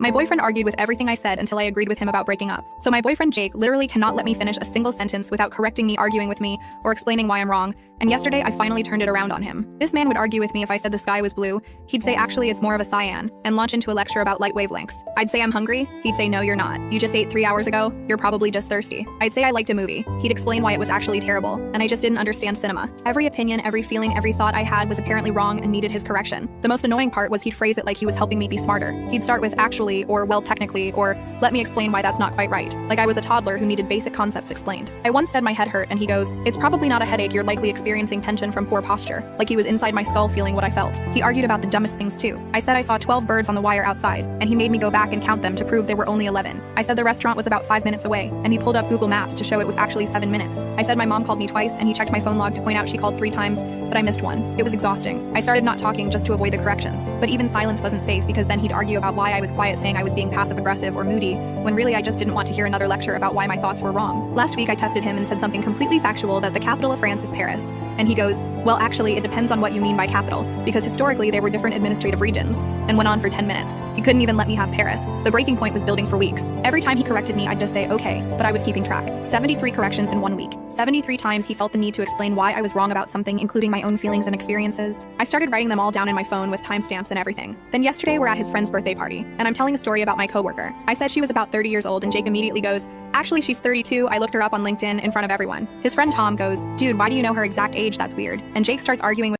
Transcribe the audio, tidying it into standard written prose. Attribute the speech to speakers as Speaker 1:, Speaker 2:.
Speaker 1: My boyfriend argued with everything I said until I agreed with him about breaking up. So my boyfriend Jake literally cannot let me finish a single sentence without correcting me, arguing with me, or explaining why I'm wrong. And yesterday, I finally turned it around on him. This man would argue with me if I said the sky was blue. He'd say actually it's more of a cyan, and launch into a lecture about light wavelengths. I'd say I'm hungry. He'd say no, you're not. You just ate 3 hours ago. You're probably just thirsty. I'd say I liked a movie. He'd explain why it was actually terrible, and I just didn't understand cinema. Every opinion, every feeling, every thought I had was apparently wrong and needed his correction. The most annoying part was he'd phrase it like he was helping me be smarter. He'd start with actually, or well technically, or let me explain why that's not quite right. Like I was a toddler who needed basic concepts explained. I once said my head hurt and he goes, it's probably not a headache, you're likely experiencing tension from poor posture. Like he was inside my skull feeling what I felt. He argued about the dumbest things too. I said I saw 12 birds on the wire outside, and he made me go back and count them to prove there were only 11. I said the restaurant was about 5 minutes away, and he pulled up Google Maps to show it was actually 7 minutes. I said my mom called me twice, and he checked my phone log to point out she called 3 times, but I missed one. It was exhausting. I started not talking just to avoid the corrections, but even silence wasn't safe because then he'd argue about why I was quiet, saying I was being passive-aggressive or moody, when really I just didn't want to hear another lecture about why my thoughts were wrong. Last week I tested him and said something completely factual, that the capital of France is Paris, and he goes, well actually it depends on what you mean by capital, because historically there were different administrative regions, and went on for 10 minutes. He couldn't even let me have Paris. The breaking point was building for weeks. Every time he corrected me I'd just say okay, but I was keeping track. 73 corrections in 1 week. 73 times he felt the need to explain why I was wrong about something, including my own feelings and experiences. I started writing them all down in my phone with timestamps and everything. Then yesterday we're at his friend's birthday party, and I'm telling a story about my coworker. I said she was about 30 years old, and Jake immediately goes, actually she's 32, I looked her up on LinkedIn in front of everyone. His friend Tom goes, dude, why do you know her exact age? That's weird. And Jake starts arguing with